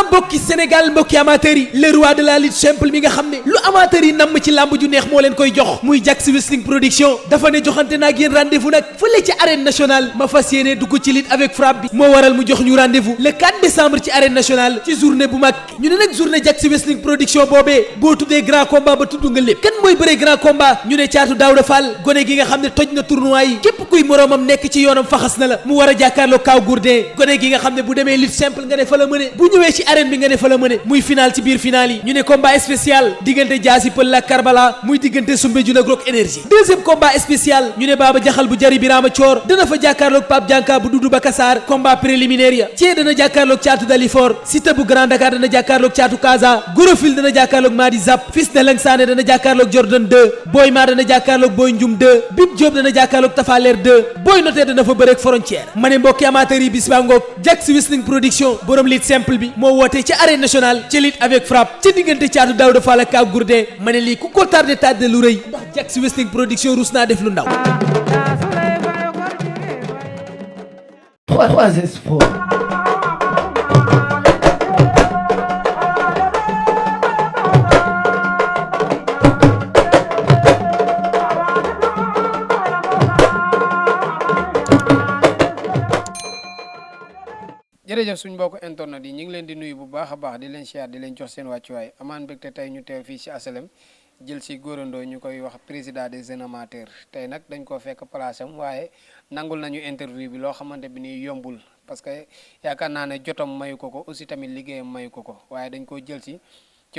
mbokki Sénégal mbokki amateurs yi le roi de la lutte simple mi nga xam ne lu amateurs yi namm ci lamb ju neex moo leen koy jox muy Jax Wrestling Production dafa ne joxante naag yéen rendez-vous nag fële ci arène nationale ma fas yéene dugg ci lutte avec frappe bi moo waral mu jox ñu rendez-vous le 4 décembre ci arène nationale ci journée bu mag ñu ne nag journée Jax Wrestling Production boobee boo tuddee grand combat ba tudd nga lépp kan mooy bëree grand combat ñu ne Caatu Daawda Fall gone gi nga xam ne toj na tournoi yi képp kuy moroomam nekk ci yoonam faxas na la mu war a jàkkaarloo Kaw Gourdin gone gi nga xam ne bu demee lutte simple nga ne fa la mëne bu ñëwee ci arène bi nga ne fa la mëne muy final ci biir final yi ñu ne combat spécial diggante Jaasi Pël la Karbala muy diggante Soumbédioune ak Rock Énergie deuxième combat spécial ñu ne Baba Jaxal bu jari Birama Thior dana fa jàkkaarloog Pape Dianka bu Doudou Bakassar combat préliminaire ya Thié dana jàkkaarloog Caatu Dalifor Siteu bu Grand Dakar dana jàkkaarloog Caatu Kaza Gorofil dana jàkkaarloog Madi Zap Fils de Langsane dana jàkkaarloog Jordan 2 Boy Ma dana jàkkaarloog Boy Njum 2 Bib Diop dana jàkkaarloog Tafaler 2 Boy Noté dana fa bëreeg frontière ma ne mbokki amateurs yi bis baa ngoog Jax Wrestling Production borom lutte simple bi moo wootee ci arène nationale ci lutte avec frappe ci diggante Caatu Daawda Fall ak Kaw Gourdin ma ne lii ku ko tardé tardé lu rëy ndax Jax Wrestling Production rus naa def lu ndaw. jërëjëf suñ mbokk internet yi ñu ngi leen di nuyu bu baax a baax di leen siyaar di leen jox seen wàccuwaay amaan mbégte tey ñu teew fii ci asalem jël si góorandoo ñu koy wax président des jeunes amateurs tey nag dañ koo fekk place am waaye nangul nañu interview bi loo xamante bi ni yombul parce que yaakaar naa ne jotam mayu ko aussi tamit liggéeyam mayu ko waaye dañ koo jël ci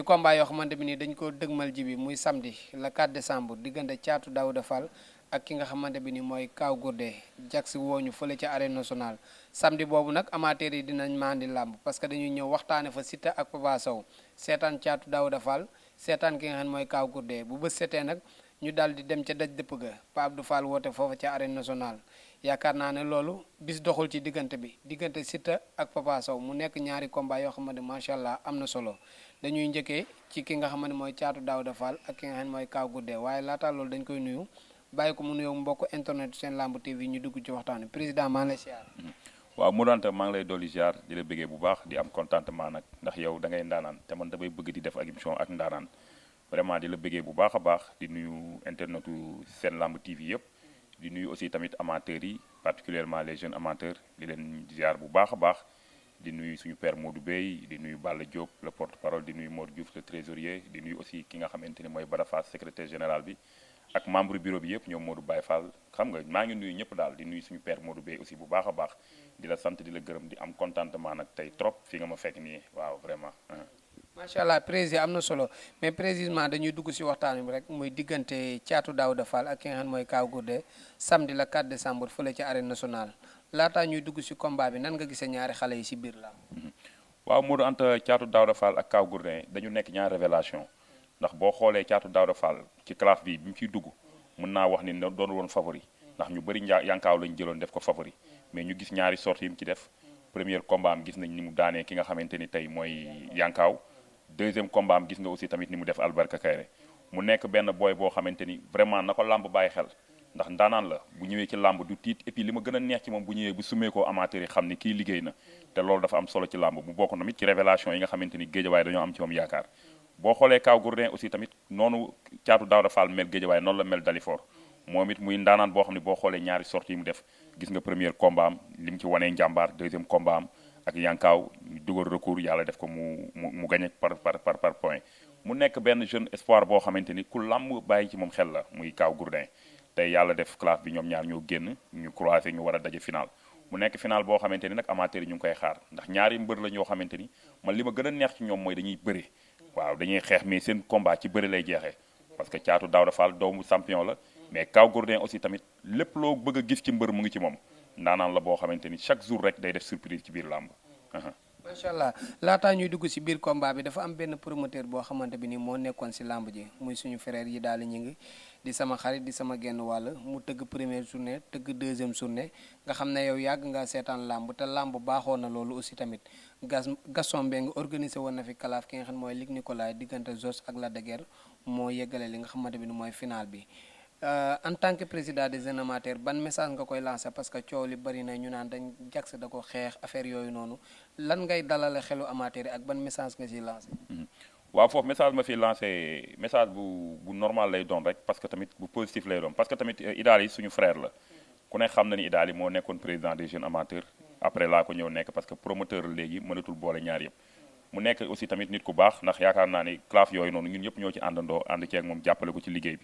combat yoo xamante bi ni dañ koo dëgmal ji bi muy samedi le 4 décembre diggante Caatu Daawda Fall ak ki nga xamante bi ni mooy Kaw Gourdin Jax wooñu fële ca arène nationale samedi boobu nag amateurs yi dinañ mandi làmb parce que dañuy ñëw waxtaane fa Siteu ak Papa Sow seetaan Caatu Daawda Fall seetaan ki nga xam ne mooy Kaw Gourdin bu bës setee nag ñu daal di dem ca daj dëpp ga Pa Abdou Fall woote foofa ca arène nationale yaakaar naa ne loolu bis doxul ci diggante bi diggante Siteu ak Papa Sow mu nekk ñaari combat yoo xamante macha allah am na solo dañuy njëkkee ci ki nga xamante mooy Caatu Daawda Fall ak ki nga xam ne mooy Kaw Gourdin waaye laata loolu dañ koy nuyu bàyyi ko mu nuyoo mbokk internet seen lamb TV ñu dugg ci waxtaan bi président maa ngi lay ziar. waaw mu doonte maa ngi lay dolli ziar di la bëggee bu baax di am contentement nag ndax yow da ngay ndaanaan te man damay bëgg di def ak émission ak ndaanaan vraiment di la bëggee bu baax a baax di nuyu internetu seen lamb TV yëpp di nuyu aussi tamit amateurs yi particulièrement les jeunes amateurs di leen ziar bu baax a baax di nuyu suñu père Modou Bey di nuyu Balla Diop le porte-parole di nuyu Mor Diouf le trésorier di nuyu aussi ki nga xamante ni mooy Badafa secrétaire général bi ak membre bureau bi yëpp ñoom Modou Baye Fall xam nga maa ngi nuyu ñëpp daal di nuyu suñu père Modou Bey aussi bu baax a baax di la sant di la gërëm di am contentement nag tey trop fi nga ma fekk nii waaw vraiment. macha allah président am na solo mais précisément dañuy dugg si waxtaan bi rek muy diggante Caatu Daawda Fall ak ki nga xam ne mooy Kaw Gourdin samedi la 4 décembre fële ci arène nationale laataa ñuy dugg si combat bi nan nga gisee ñaari xale yi si biir la. waaw Modou Anta Caatu Daawda Fall ak Kaw Gourdin dañu nekk ñaari révélation ndax boo xoolee Caatu Daawda Fall ci classe bi mu ciy dugg mën naa wax ni doon woon favori ndax ñu bëri yankaaw lañu jëloon def ko favori mais ñu gis ñaari sorties yi mu ci def premier combat am gis nañ ni mu daanee ki nga xamante ni tey mooy yankaaw deuxième combat am gis nga aussi tamit ni mu def Albarka Kayre mu nekk benn boy boo xamante ni vraiment na ko làmb bàyyi xel ndax ndaanaan la bu ñëwee ci làmb du tiit et puis li ma gën a neex ci moom bu ñëwee bu sumee koo amateur yi xam ni kii liggéey na te loolu dafa am solo ci làmb mu bokk tamit ci révélation yi nga xamante ni Géejawaay dañoo am ci moom yaakaar boo xoolee Kaw Gourdin aussi tamit noonu Caatu Daawda Fall mel Géejawaay noonu la mel Dalifor moom it muy ndaanaan boo xam ne boo xoolee ñaari sorties yi mu def gis nga premier combat am li mu ci wanee njàmbaar deuxième combat am ak yankaaw dugal recours yàlla def ko mu gagné par point mu nekk benn jeune espoir boo xamante ni ku làmb bàyyi ci moom xel la muy Kaw Gourdin tey yàlla def classe bi ñoom ñaar ñoo génn ñu croisé ñu war a daje final mu nekk final boo xamante ni nag amateur yi ñu ngi koy xaar ndax ñaari mbër la ñoo xamante ni man li ma gën a neex ci ñoom mooy dañuy bëre waaw dañuy xeex mais seen combat ci bëri lay jeexee parce que Caatu Daawda Fall doomu champion la mais Kaw Gourdin aussi tamit lépp loo bëgg a gis ci mbër mu ngi ci moom ndaanaan la boo xamante ni chaque jour rek day def surprise ci biir làmb. macha allah laataa ñuy dugg si biir combat bi dafa am benn promoteur boo xamante bi ni moo nekkoon si làmb ji muy suñu frère yi daal ñu ngi di sama xarit di sama genn wàll mu tëgg première journée tëgg deuxième journée nga xam ne yow yàgg nga seetaan làmb te làmb baaxoo na loolu aussi tamit Gaston Mbengue organisé woon na fi kalaaf ki nga xam ne mooy Luc Nicolaï diggante Zos ak Lac de Guiers moo yeggale li nga xamante bi ni mooy final bi en tant que président des jeunes amateurs ban message nga koy lancer parce que coow li bari na ñu naan dañ Jax da ko xeex affaire yooyu noonu lan ngay dalale xelu amateurs yi ak ban message nga ciy lancer. waaw foofu message ma fi lancé message bu normal lay doon rek parce que tamit bu positif lay doon parce que tamit Idaly suñu frère la ku ne xam na ni Idaly moo nekkoon président des jeunes amateurs après laa ko ñëw nekk parce que promoteur léegi mënatul boole ñaar yëpp mu nekk aussi tamit nit ku baax ndax yaakaar naa ni claf yooyu noonu ñun ñëpp ñoo ci àndandoo ànd ceeg moom jàppale ko ci liggéey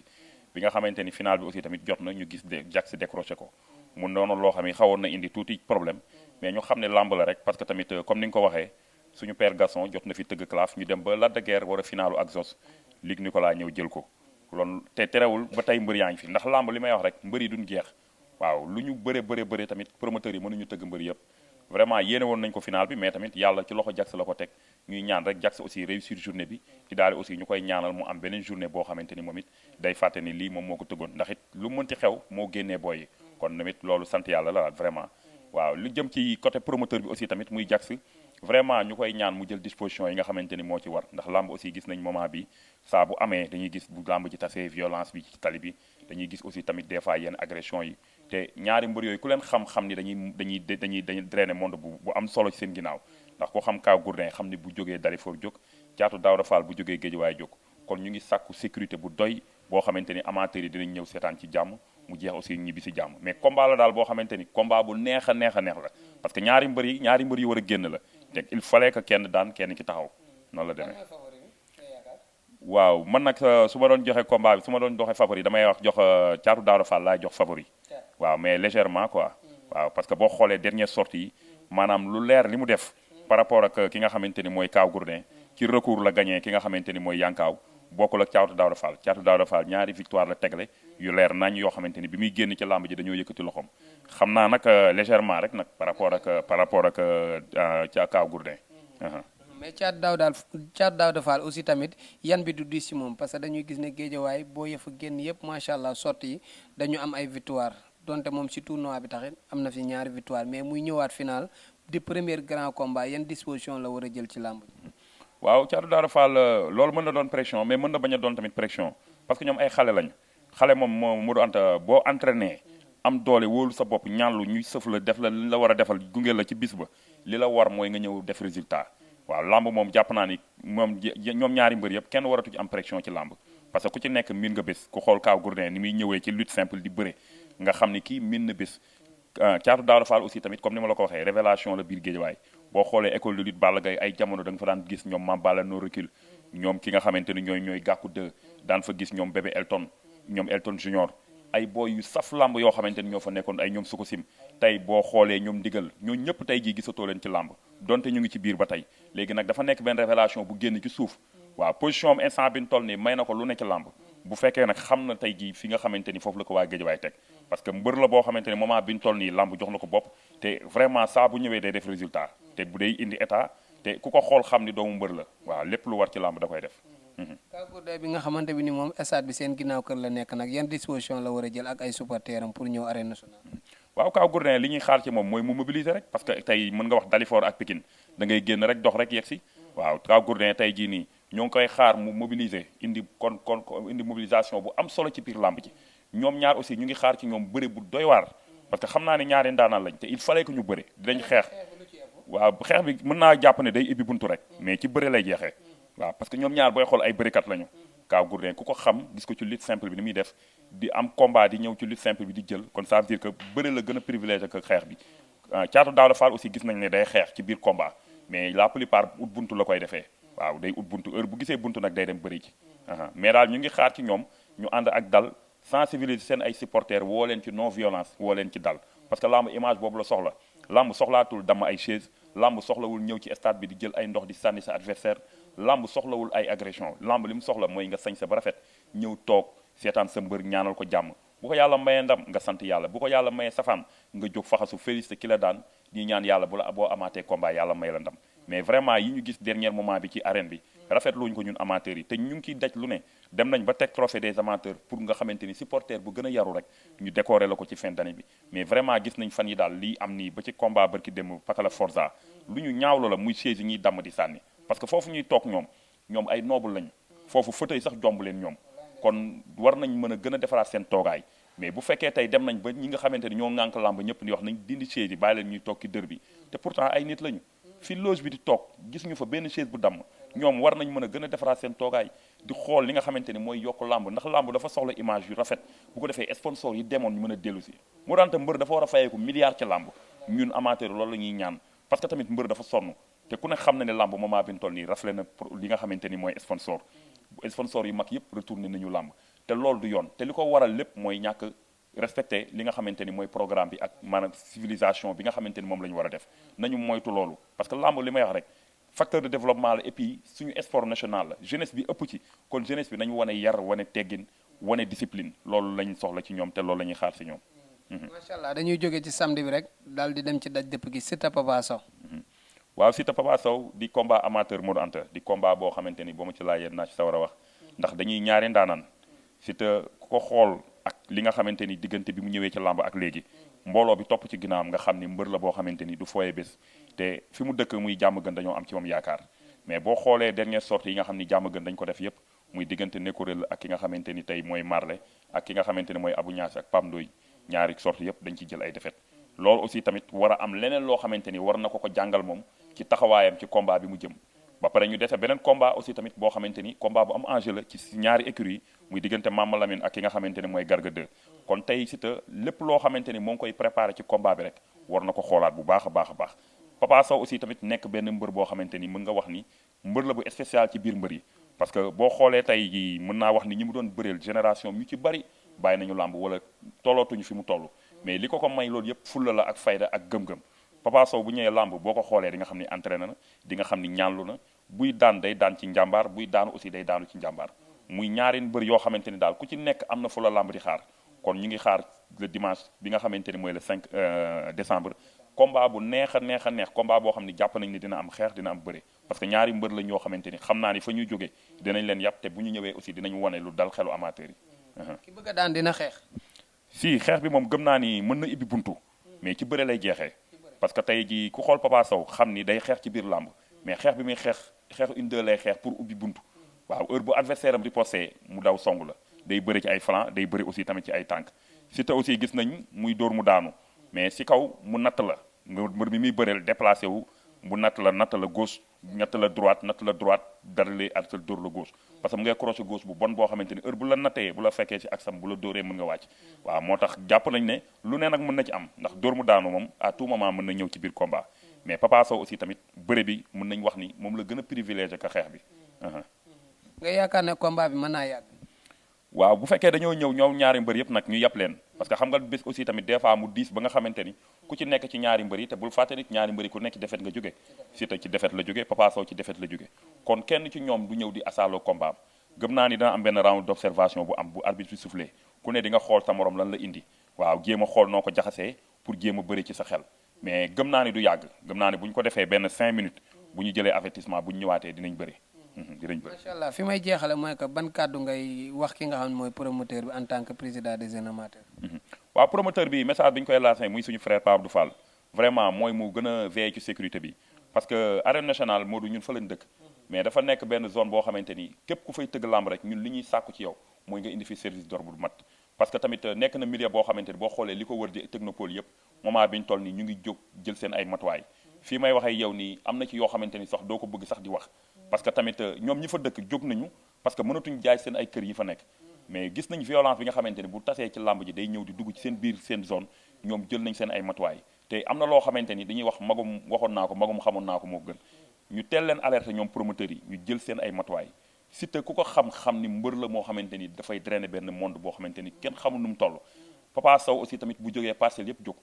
bi nga xamante ni final bi aussi tamit jot na ñu gis Jax décroché ko mu noonu loo xam ne xawoon na indi tuuti problème mais ñu xam ne lamb la rek parce que tamit comme ni nga ko waxee suñu père Gaston jot na fi tëgg claf ñu dem ba Lac de Guiers war a finalu ak Zos Luc Nicolas ñëw jël ko loolu te terewul ba tey mbër yaa ngi fi ndax lamb li may wax rek mbër yi duñ jeex waaw lu ñu bëre tamit promoteurs yi mënuñu tëgg mbër yëpp vraiment yéene woon nañ ko final bi mais tamit yàlla ci loxo Jax la ko teg ñuy ñaan rek Jax aussi réussir journée bi Idaly aussi ñu koy ñaanal mu am beneen journée boo xamante ni moom it day fàtte ni lii moom moo ko tëggoon ndax it lu mënti xew moo génnee booy yi kon tamit loolu sant yàlla la vraiment waaw lu jëm ci côté promoteur bi aussi tamit muy Jax vraiment ñu koy ñaan mu jël disposition yi nga xamante ni moo ci war ndax lamb aussi gis nañ moment bi saa bu amee dañuy gis bu lamb ci tasee violence bi ci tali bi dañuy gis aussi tamit des fois yenn agression yi te ñaari mbër yooyu ku leen xam-xam ni dañuy drainer monde bu am solo ci seen ginnaaw ndax ko xam Kaw Gourdin xam ni bu jógee Dalifort jóg Caatu Daawda Fall bu jógee Géejawaay jóg kon ñu ngi sàkku sécurité bu doy boo xamante ni amateurs yi dinañ ñëw seetaan ci jàmm mu jeex aussi ñibbi si jàmm mais combat la daal boo xamante ni combat bu neex a neex la parce que ñaari mbër yi war a génn la te il fallait que kenn daan kenn ki taxaw noonu la demee waaw man nag su ma doon joxe combat bi su ma doon joxe favori damay wax jox Caatu Daawda Fall laay jox favori waaw mais légèrement quoi waaw parce que boo xoolee dernière sortie yi maanaam lu leer li mu def par rapport ak ki nga xamante ni mooy Kaw Gourdin ci recours la gagné ki nga xamante ni mooy Yankaaw bokkul ak Caatu Daawda Fall ñaari victoire la tegle yu leer nañ yoo xamante ni bi muy génn ci làmb ji dañoo yëkkati loxoom xam naa nag légèrement rek nag par rapport ak ca Kaw Gourdin mais Caatu Daawda Fall aussi tamit yan bi du diis ci moom parce que dañuy gis ne géejawaay boo yëfa génn yëpp macha allah sorti yi dañu am ay victoire donte moom ci tournoi bi taxit am na fi ñaari victoire mais muy ñëwaat final di premier grand combat yan disposition la war a jël ci làmb waaw Caatu Daawda Fall loolu mën na doon pression mais mën na bañ a doon tamit pression parce que ñoom ay xale lañ xale moom moo du anta boo entraîné am doole wóolu sa bopp ñaanlu ñuy sëf la def la li la war a defal gunge la ci bis ba li la war mooy nga ñëw def résultat waaw lamb moom jàpp naa ni moom ñoom ñaari mbër yëpp kenn waratu ci am pression ci lamb parce que ku ci nekk miin nga bés ku xool Kaw Gourdin ni muy ñëwee ci lutte simple di bëre nga xam ni kii miin na bés Caatu Daawda Fall aussi tamit comme ni ma la ko waxee révélation la biir Géejawaay boo xoolee école de lutte Balla Gaye ay jamono da nga fa daan gis ñoom Mame Balla no recul ñoom ki nga xamante ni ñooy gàkku 2 daan fa gis ñoom bébé Elton ñoom Elton Junior ay boy yu saf lamb yoo xamante ni ñoo fa nekkoon ay ñoom suko sim tey boo xoolee ñoom ndigal ñoo ñëpp tey jii gisatoo leen ci lamb donte ñu ngi ci biir ba tey léegi nag dafa nekk benn révélation bu génn ci suuf waaw position am instant bi ñu toll nii may na ko lu ne ci lamb bu fekkee nag xam na tey jii fi nga xamante ni foofu la ko waa Géejawaay teg parce que mbër la boo xamante ni moment bi ñu toll nii lamb jox na ko bopp te vraiment saa bu ñëwee day def résultat te bu day indi état te ku ko xool xam ni doomu mbër la waaw lépp lu war ci lamb da koy def Kaw Gourdin bi nga xamante bi ni moom stade bi seen ginnaaw kër la nekk nag yan disposition la war a jël ak ay supporters am pour ñëw arène nationale waaw Kaw Gourdin li ñuy xaar ci moom mooy mu mobiliser rek parce que tey mën nga wax Dalifort ak Pikine da ngay génn rek dox rek yegg si waaw Kaw Gourdin tey jii nii ñoo ngi koy xaar mu mobiliser indi indi mobilisation bu am solo ci biir lamb ji ñoom ñaar aussi ñu ngi xaar ci ñoom bëre bu doy waar parce que xam naa ne ñaari ndaanaan lañ te il fallait que ñu bëre dinañ xeex waaw xeex bi mën naa jàpp ne day ibbi buntu rek mais ci bëre lay jeexee waaw parce que ñoom ñaar booy xool ay bërikat lañu Kaw Gourdin ku ko xam gis ko ci lutte simple bi ni muy def di am combat di ñëw ci lutte simple bi di jël kon ça veut dire que bëre la gën a privilégié que xeex bi Caatu Daawda Fall aussi gis nañ ne day xeex ci biir combat mais la plupart ut buntu la koy defee waaw day ut buntu heure bu gisee buntu nag day dem bëri ci mais daal ñu ngi xaar ci ñoom ñu ànd ak dal sensibiliser seen ay supporters woo leen ci non violence woo leen ci dal parce que lamb image boobu la soxla lamb soxlaatul dama ay chaise lamb soxlawul ñëw ci stade bi di jël ay ndox di sànni sa adversaire lamb soxlawul ay agression lamb li mu soxla mooy nga sañ sa ba rafet ñëw toog seetaan sa mbër ñaanal ko jàmm bu ko yàlla mayee ndam nga sant yàlla bu ko yàlla mayee safaan nga jóg faxasu félicité ki la daan ñi ñaan yàlla bu la boo amaatee combat yàlla may la ndam mais vraiment yi ñu gis dernier moment bi ci arène bi rafetluñu ko ñun amateurs yi te ñu ngi ciy daj lu ne dem nañ ba teg trophée des amateurs pour nga xamante ni supporter bu gën a yaru rek ñu décorer la ko ci fin d'année bi mais vraiment gis nañ fan yi daal lii am nii ba ci combat barki dem Pakala Forza lu ñu ñaawlo la muy chaise yi ñuy damm di sànni parce que foofu ñuy toog ñoom ay noble lañ foofu fauteuil sax jomb leen ñoom kon war nañ mën a gën a defaraat seen toogaay mais bu fekkee tey dem nañ ba ñi nga xamante ni ñoo ŋànk làmb ñëpp di wax nañ dindi chaise yi bàyyi leen ñuy toog ci dër bi te pourtant ay nit lañu fi loge bi di toog gis ñu fa benn chaise bu damm ñoom war nañ mën a gën a defaraat seen toogaay di xool li nga xamante ni mooy yokk làmb ndax làmb dafa soxla image yu rafet bu ko defee sponsor yi demoon ñu mën a dellu si moo daan te mbër dafa war a fayeeku milliard ci làmb ñun amateur loolu la ñuy ñaan parce que tamit mbër dafa sonn te ku ne xam na ne làmb moment bi ñu toll nii rafle na li nga xamante ni mooy sponsor yu mag yëpp retourné nañu làmb te loolu du yoon te li ko waral lépp mooy ñàkk respecté li nga xamante ni mooy programme bi ak maanaam civilisation bi nga xamante ni moom la ñu war a def nañu moytu loolu parce que làmb li may wax rek facteur de développement la et puis suñu sport national la jeunesse bi ëpp ci kon jeunesse bi nañu wane yar wane teggin wane discipline loolu lañ soxla ci ñoom te loolu la ñuy xaar ci ñoom. macha allah dañuy jóge ci samedi bi rek daal di dem ci daj dëpp gi Siteu Papa Sow. waaw Siteu Papa Sow di combat amateur Modou Anta di combat boo xamante ni boo ma ci laajee naa ci sa war a wax ndax dañuy ñaari ndaanaan Siteu ku ko xool ak li nga xamante ni diggante bi mu ñëwee ci làmb ak léegi mbooloo bi topp ci ginnaawam nga xam ni mbër la boo xamante ni du fooye bés te fi mu dëkk muy jàmm gën dañoo am ci moom yaakaar mais boo xoolee dernière sortie yi nga xam ni jàmm gën dañ ko def yépp muy diggante Nékorél ak ki nga xamante ni tey mooy Marley ak ki nga xamante ni mooy Abou Niass ak Pam Ndoy ñaari sortie yépp dañ ci jël ay défaite loolu aussi tamit war a am leneen loo xamante ni war na ko jàngal moom ci taxawaayam ci combat bi mu jëm ba pare ñu dese beneen combat aussi tamit boo xamante ni combat bu am enjeu la ci ñaari écuries muy diggante Mama Lamine ak ki nga xamante ni mooy Garga 2 kon tey Siteu lépp loo xamante ni moo ngi koy préparé ci combat bi rek war na ko xoolaat bu baax a baax a baax Papa Sow aussi tamit nekk benn mbër boo xamante ni mën nga wax ni mbër la bu spécial ci biir mbër yi parce que boo xoolee tey jii mën naa wax ni ñi mu doon bëreel génération yu ci bari bàyyi nañu làmb wala tollootuñu fi mu toll mais li ko may loolu yëpp fulla la ak fayda ak gëm-gëm Papa Sow bu ñëwee làmb boo ko xoolee di nga xam ni entraîné na di nga xam ni ñaanlu na buy daan day daan ci njàmbaar buy daanu aussi day daanu ci njàmbaar muy ñaari mbër yoo xamante ni daal ku ci nekk am na fu la làmb di xaar kon ñu ngi xaar le dimanche bi nga xamante ni mooy le 5 décembre combat bu neex a neex combat boo xam ni jàpp nañ ni dina am xeex dina am bëre parce que ñaari mbër lañ yoo xamante ni xam naa ni fa ñuy jógee dinañ leen yàpp te bu ñu ñëwee aussi dinañ wane lu dal xelu amateur yi. ki bëgg a daan dina xeex. si xeex bi moom gëm naa ni mën na ibbi buntu mais ci bëre lay jeexee parce que tey ji ku xool Papa Sow xam ni day xeex ci biir làmb mais xeex bi muy xeexu une deux lay xeex pour ubbi buntu waaw heure bu adversaire am riposté mu daw song la day bëri ci ay flanc day bëri aussi tamit ci ay tànk Siteu aussi gis nañ muy dóor mu daanu mais si kaw mu natt la mbër mi muy bëreel déplacé wu bu natt la gauche natt la droite dara lay arsal dóor la gauche parce que mu ngay crochet gauche bu bon boo xamante ni heure bu la nattee bu la fekkee ci aksam bu la dóoree mën nga wàcc waaw moo tax jàpp nañ ne lu ne nag mën na ci am ndax dóor mu daanu moom à tout moment mën na ñëw ci biir combat mais Papa Sow aussi tamit bëre bi mën nañ wax ni moom la gën a privilégié ka xeex bi. nga yaakaar ne combat bi mën naa yàgg. waaw bu fekkee dañoo ñëw ñoom ñaari mbër yëpp nag ñu yàpp leen parce que xam nga bés aussi tamit des fois mu diis ba nga xamante ni ku ci nekk ci ñaari mbër yi te bul fàtte nit ñaari mbër yi ku nekk ci défaite nga jóge Siteu ci défaite la jóge Papa Sow ci défaite la jóge kon kenn ci ñoom du ñëw di asaaloo combat am gëm naa ni dana am benn round d'observation bu am bu arbitre bi soufflé ku ne di nga xool sa morom lan la indi waaw jéem a xool noo ko jaxasee pour jéem a bëri ci sa xel mais gëm naa ni du yàgg gëm naa ni bu ñu ko defee benn 5 minutes bu ñu jëlee avertissement bu ñu ñëwaatee dinañ bëri macha allah fi may jeexale mooy que ban kàddu ngay wax ki nga xam ne mooy promoteur bi en tant que président des jeunes amateurs. waaw promoteur bi message bi ñu koy lancé muy suñu frère Pape Abdou Fall vraiment mooy mu gën a veiller ci sécurité bi parce que arène nationale Modou ñun fa lañ dëkk mais dafa nekk benn zone boo xamante ni képp ku fay tëgg lamb rek ñun li ñuy sàkku ci yow mooy nga indi fi service d'ordre bu mat parce que tamit nekk na milieu boo xamante ni boo xoolee li ko wër di technopole yëpp moment bi ñu toll nii ñu ngi jóg jël seen ay matuwaay fii may waxee yow nii am na ci yoo xamante ni sax doo ko bëgg sax di wax parce que tamit ñoom ñi fa dëkk jóg nañu parce que mënatuñ jaay seen ay kër yi fa nekk mais gis nañ violence bi nga xamante ni bu tasee ci làmb ji day ñëw di dugg ci seen biir seen zone ñoom jël nañ seen ay matuwaay te am na loo xamante ni dañuy wax magum waxoon naa ko magum xamoon naa ko moo gën ñu teel leen alerte ñoom promoteurs yi ñu jël seen ay matuwaay Siteu ku ko xam ni mbër la moo xamante ni dafay drainer benn monde boo xamante ni kenn xamul nu mu toll Papa Sow aussi tamit bu jógee parcelle yëpp jóg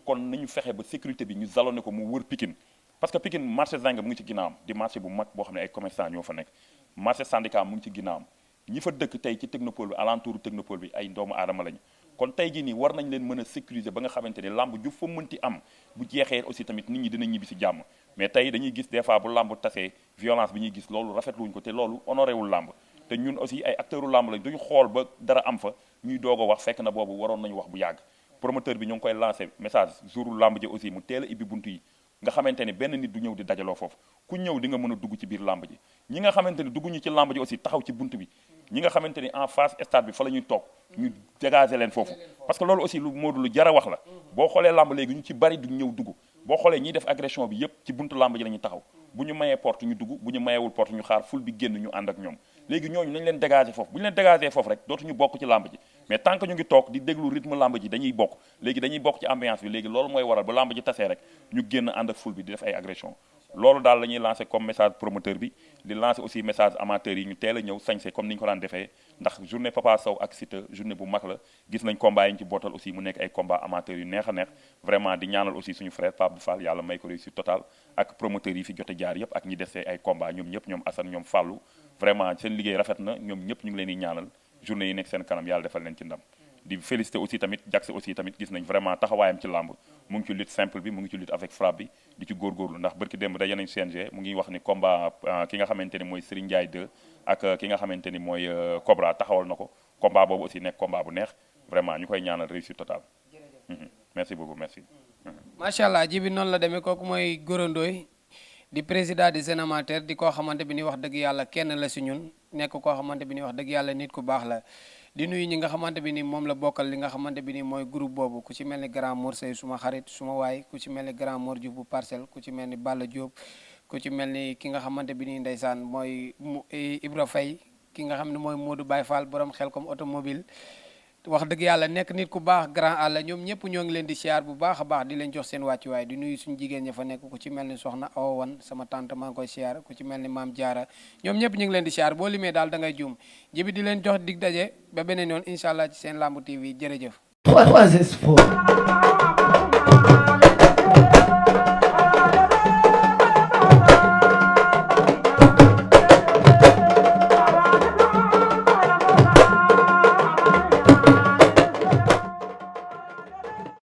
kon nañu fexe ba sécurité bi ñu zalone ko mu wër Pikine parce que Pikine marché Zinc mu ngi ci ginnaawam di marché bu mag boo xam ne ay commerçant ñoo fa nekk marché syndicat mu ngi ci ginnaawam ñi fa dëkk tey ci technopole bi alentour technopole bi ay doomu aadama lañu kon tey jii nii war nañ leen mën a sécuriser ba nga xamante ne lamb ju fa mënti am bu jeexee aussi tamit nit ñi dinañ ñibbi si jàmm mais tey dañuy gis des fois bu lamb tasee violence bi ñuy gis loolu rafetluwuñ ko te loolu honoré wul lamb te ñun aussi ay acteuru lamb lañ duñu xool ba dara am fa ñuy doog a wax fekk na boobu waroon nañu wax bu yàgg promoteur bi ñu ngi koy lancé message jouru lamb ji aussi mu teel a ibbi buntu yi nga xamante ne benn nit du ñëw di dajaloo foofu ku ñëw di nga mën a dugg ci biir lamb ji ñi nga xamante ne dugguñu ci lamb ji aussi taxaw ci buntu bi ñi nga xamante ni en face stade bi fa la ñuy toog ñu dégager leen foofu parce que loolu aussi lu Modou lu jar a wax la boo xoolee lamb léegi ñu ci bari duñ ñëw dugg boo xoolee ñiy def agression bi yépp ci buntu lamb ji la ñuy taxaw bu ñu mayee porte ñu dugg bu ñu mayewul porte ñu xaar ful bi génn ñu ànd ak ñoom léegi ñooñu nañ leen dégager foofu bu ñu leen dégager foofu rek dootuñu bokk ci lamb ji mais tant que ñu ngi toog di déglu rythme lamb ji dañuy bokk léegi dañuy bokk ci ambiance bi léegi loolu mooy waral ba lamb ji tasee rek ñu génn ànd ak ful bi di def ay agression loolu daal la ñuy lancer comme message promoteur bi di lancer aussi message amateurs yi ñu teel a ñëw sañse comme ni ñu ko daan defee ndax journée Papa Sow ak Siteu journée bu mag la gis nañ combat yi ñu ci bootal aussi mu nekk ay combat amateurs yu neex a neex vraiment di ñaanal aussi suñu frère Pape Fall yàlla may ko réussite totale ak promoteurs yi fi jote jaar yëpp ak ñi desee ay combat ñoom ñëpp ñoom Assane ñoom Fallou vraiment seen liggéey rafet na ñoom ñëpp ñu ngi leen di ñaanal journée yi nekk seen kanam yàlla defal leen ci ndam di féliciter aussi tamit Jax aussi tamit gis nañ vraiment taxawaayam ci làmb mu ngi ci lutte simple bi mu ngi ci lutte avec frappe bi di ci góorgóorlu ndax barki démb daje nañ CNG mu ngi wax ni combat ki nga xamante ni mooy Serigne Ndiaye 2 ak ki nga xamante ni mooy Cobra taxawal na ko combat boobu aussi nekk combat bu neex vraiment ñu koy ñaanal réussite totale merci beaucoup merci macha allah ji bi noonu la demee kooku mooy Gora Ndoye di président des jeunes amateurs di koo xamante bi ni wax dëgg yàlla kenn la si ñun nekk koo xamante bi ni wax dëgg yàlla nit ku baax la di nuyu ñi nga xamante bi ni moom la bokkal li nga xamante bi ni mooy groupe boobu ku ci mel ni grand Mor Sey suma xarit suma waay ku ci mel ni grand Mor Diouf bu Parcelles ku ci mel ni Balla Diop ku ci mel ni ki nga xamante bi ni ndeysaan mooy Ibra Faye ki nga xam ne mooy Modou Baye Fall borom xel comme automobile wax dëgg yàlla nekk nit ku baax grand àlla ñoom ñëpp ñoo ngi leen di siyaar bu baax a baax di leen jox seen wàccuwaay di nuyu suñu jigéen ña fa nekk ku ci mel ni soxna Awa Wan sama tante maa ngi koy siyaar ku ci mel ni maam Diarra ñoom ñëpp ñu ngi leen di siyaar boo limee daal da ngay juum jibi di leen jox dig daje ba beneen yoon incha allah ci seen lambu TV jërëjëf. 3S Sport